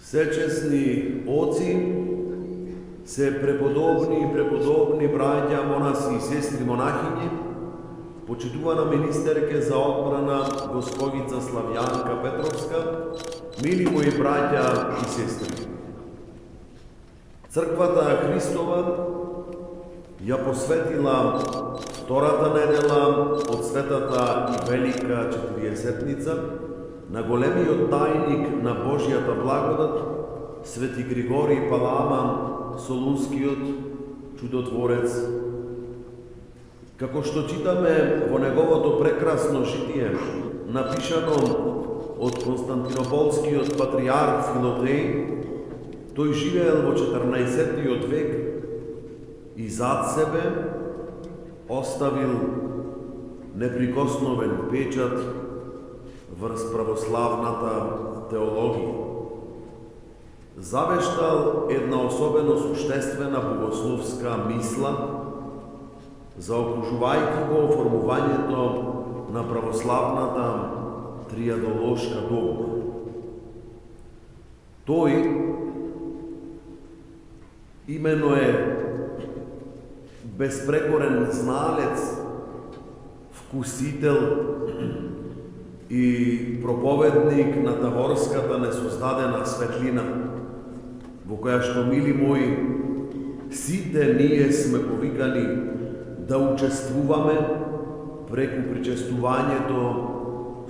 Всечесни оци, се преподобни и преподобни браќа, монаси и сестри монахињи, почитувана министерке за одбрана госпогица Славјанка Петровска, мили мои браќа и сестри. Црквата Христова ја посветила втората недела од Светата и Велика Четириесетница на големиот тајник на Божјата благодат, Свети Григорий Палама Солунскиот чудотворец. Како што читаме во неговото прекрасно житие, напишано од Константинополскиот патриарх Филотеј, тој живеел во 14 век и зад себе оставил неприкосновен печат врз православната теологија. Завештал една особено суштествена богословска мисла, заокружувајќи го оформувањето на православната триадолошка догма. Тој имено е безпрекорен знаалец, вкусител и проповедник на таворската несоздадена светлина, во која што, мили мои, сите ние сме повикани да учествуваме преку причестувањето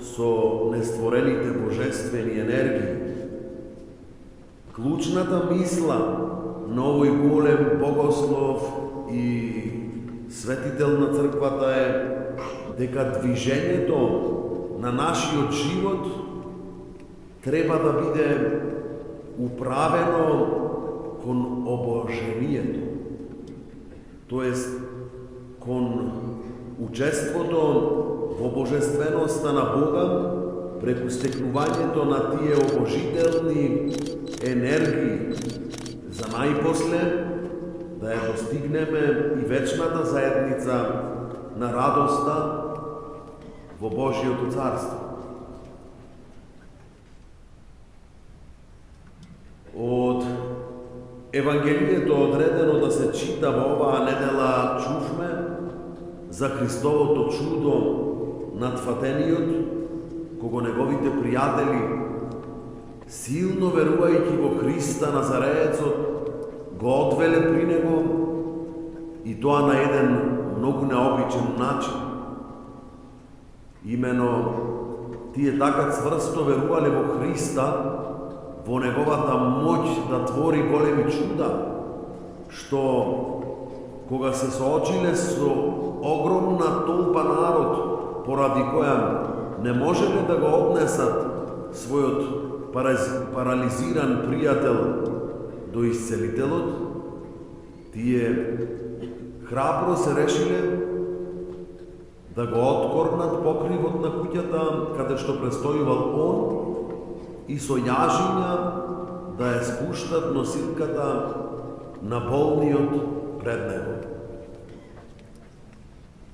со нестворените божествени енергии. Клучната мисла на овој голем богослов и светител на црквата е дека движењето на нашиот живот треба да биде управено кон обожението, тоест кон учеството во божественоста на Бога преку стекнувањето на тие обожителни енергии, за најпосле да ја достигнеме и вечната заедница на радоста во Божиото царство. Од Евангелието одредено да се чита во оваа недела чувме за Христовото чудо над фатениот, кога неговите пријатели, силно верувајќи во Христа Назареецот, го одвеле при него, и тоа на еден многу необичен начин. Имено, тие така цврсто верувале во Христа, во неговата моќ да твори големи чуда, што кога се соочиле со огромна толпа народ, поради која не можеле да го однесат својот парализиран пријател до исцелителот, тие храбро се решиле да го откорнат покривот на куќата каде што престојувал он и со јажиња да ја спуштат носилката на болниот пред него.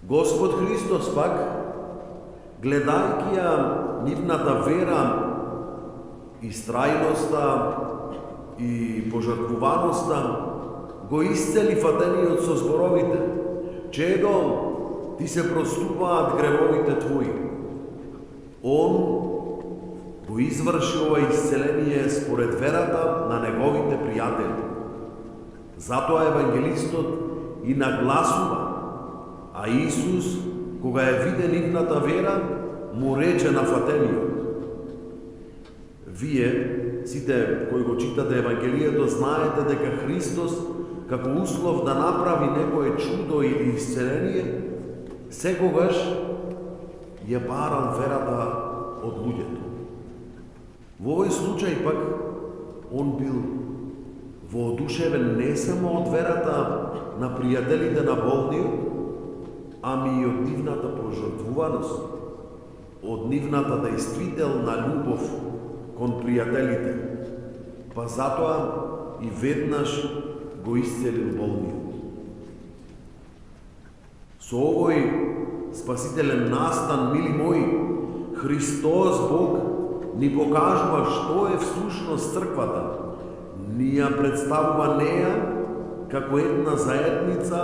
Господ Христос пак, гледајќи ја нивната вера, истрајноста и пожртвуваноста, го исцели фатениот со зборовите: „Чедо, ти се простуваат гревовите твои“. Он го изврши ова исцеление според верата на неговите пријатели. Затоа евангелистот и нагласува, а Исус, кога ја виде нивната вера, му рече на фатениот: „Вие, сите кои го читате Евангелието, знаете дека Христос, како услов да направи некое чудо или исцеление, секогаш ја барал верата од луѓето. Во овој случај пак, он бил воодушевен не само од верата на пријателите на болниот, ами и од нивната пожртвуваност, од нивната действителна љубов кон пријателите, па затоа и веднаш го исцелил болниот. Со овој спасителен настан, мили мои, Христос Бог ни покажува што е всушност црквата, ни ја представува неа како една заедница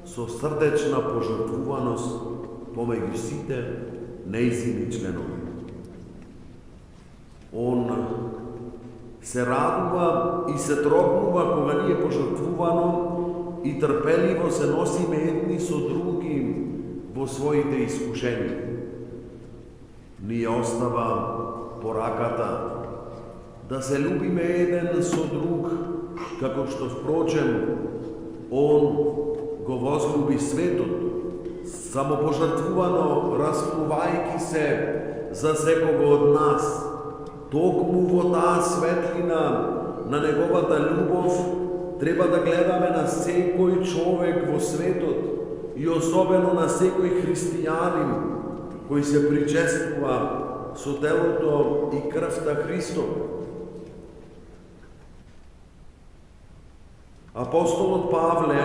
со срдечна пожртвуваност помеѓу сите нејзини членови. Он се радува и се трогнува кога ние пожртвувано и трпеливо се носиме едни со други во своите искушенија. Ние остава пораката да се любиме еден со друг, како што впрочем Он го возлюби светот, самопожртвувано раскувајќи се за секого од нас. Токму во таа светлина на неговата љубов треба да гледаме на секој човек во светот и особено на секој христијанин кој се причествува со телото и крвта Христово. Апостолот Павле,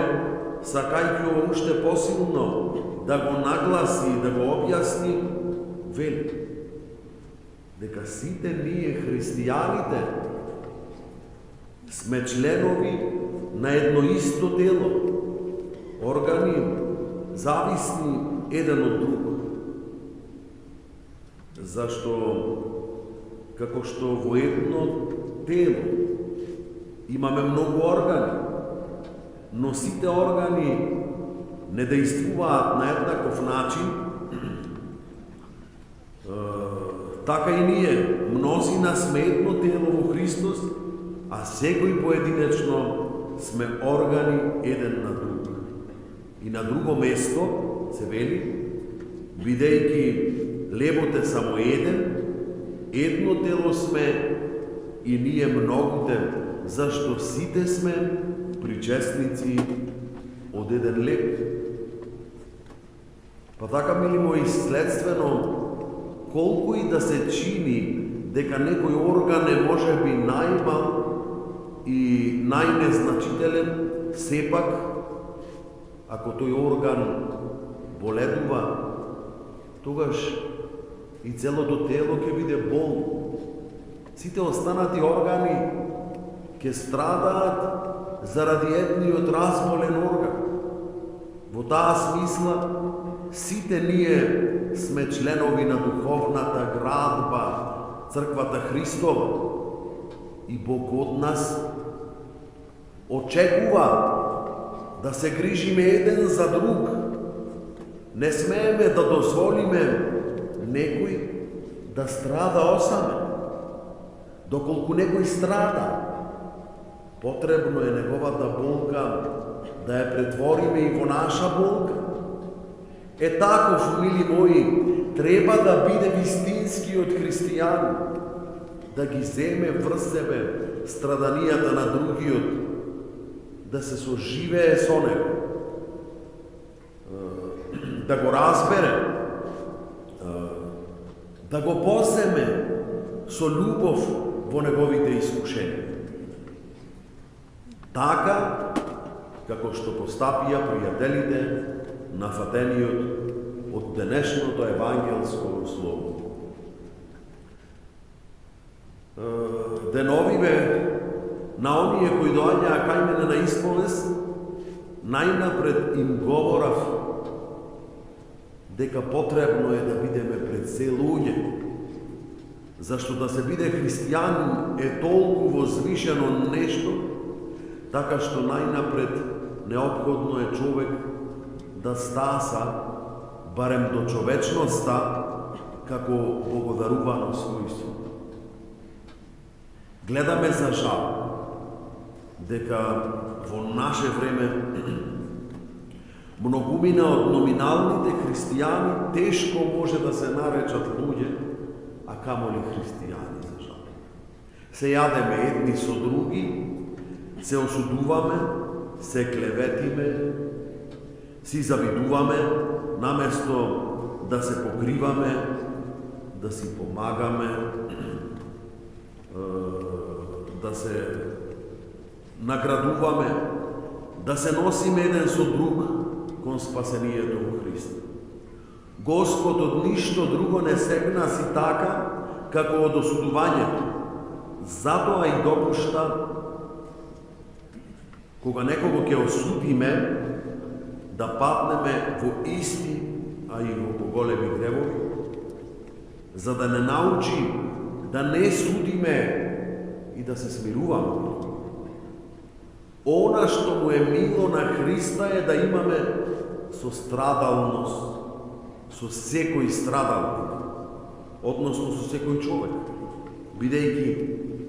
сакајќи уште посилно да го нагласи и да го објасни, вели дека сите ние христијаните сме членови на едно исто тело, органи зависни еден од друг. Зашто, како што во едно тело имаме многу органи, но сите органи не действуваат на еднаков начин, така и ние, мнозина сме едно тело во Христос, а секој поединечно сме органи еден на друг. И на друго место се вели, бидејќи лебот е само еден, едно тело сме и ние многуте, зашто сите сме причесници од еден леб. Па така, мили мои, следствено, колку и да се чини дека некој орган е можеби најмал и најнезначителен, сепак, ако тој орган боледува, тогаш и целото тело ќе биде болно. Сите останати органи ќе страдаат заради едниот разболен орган. Во таа смисла, сите ние сме членови на духовната градба, Црквата Христова, и Бог од нас очекува да се грижиме еден за друг. Не смееме да дозволиме некој да страда осамен. Доколку некој страда, потребно е неговата болка да ја претвориме и во наша болка. Е таков, мили мои, треба да биде вистинскиот христијанин, да ги земе врз себе страданијата на другиот, да се соживее со него, да го разбере, да го поземе со љубов во неговите искушенија. Така, како што постапија пријателите на фатениот од денешното евангелско слово. Деновиве на оние кои доаѓаа кај мене на исповест, најнапред им говорав дека потребно е да бидеме пред се луѓе, зашто да се биде христијанин е толку возвишено нешто, така што најнапред неопходно е човек да стаса барем до човечноста како богодарувано својство. Гледаме за жал дека во наше време многумина од номиналните христијани тешко може да се наречат луѓе, а камоли христијани, за жал. Се јадеме едни со други, се осудуваме, се клеветиме, си завидуваме, наместо да се покриваме, да си помагаме, да се наградуваме, да се носиме еден со друг кон спасението во Христа. Господ од ништо друго не сегна си така, како од осудувањето. Затоа и допушта, кога некого ќе осудиме, да паднеме во исти, а и во поголеми гревови, за да не научи да не судиме и да се смируваме. Она што му е мило на Христа е да имаме сострадалност со секој страдалник, односно со секој човек, бидејќи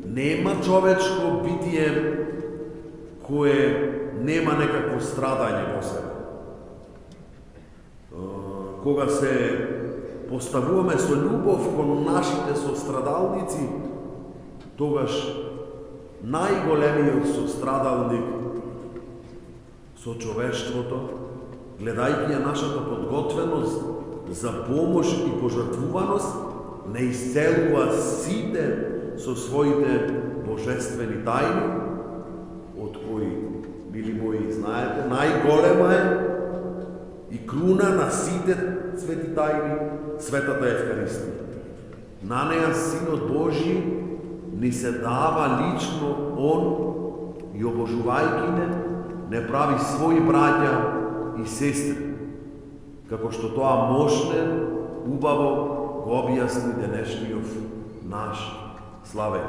нема човечко битие кое нема некакво страдање во себе. Кога се поставуваме со љубов кон нашите сострадалници, тогаш најголемиот сострадалник со човештвото, гледајќи ја нашата подготвеност за помош и пожртвуваност, не исцелува сите со своите божествени тајни, од кои, мили мои, знаете, најголема е и круна на сите свети тајни, светата Евхаристија. На неа Синот Божи ни се дава лично Он и обожувајќи не прави своји браќа и сестри, како што тоа мощен, убаво го објасни денешниот наш славен.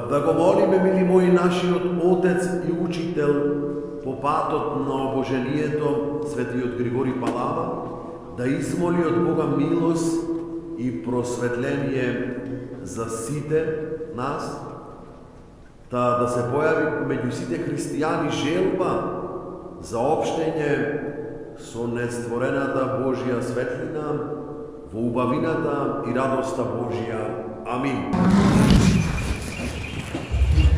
Да го молиме, мили мои, нашиот Отец и Учител по патот на обожението, светиот Григори Палама, да измоли од Бога милост и просветление за сите нас, да се појави меѓу сите христијани желба за општење со нестворената Божја светлина во убавината и радоста Божја. Амин.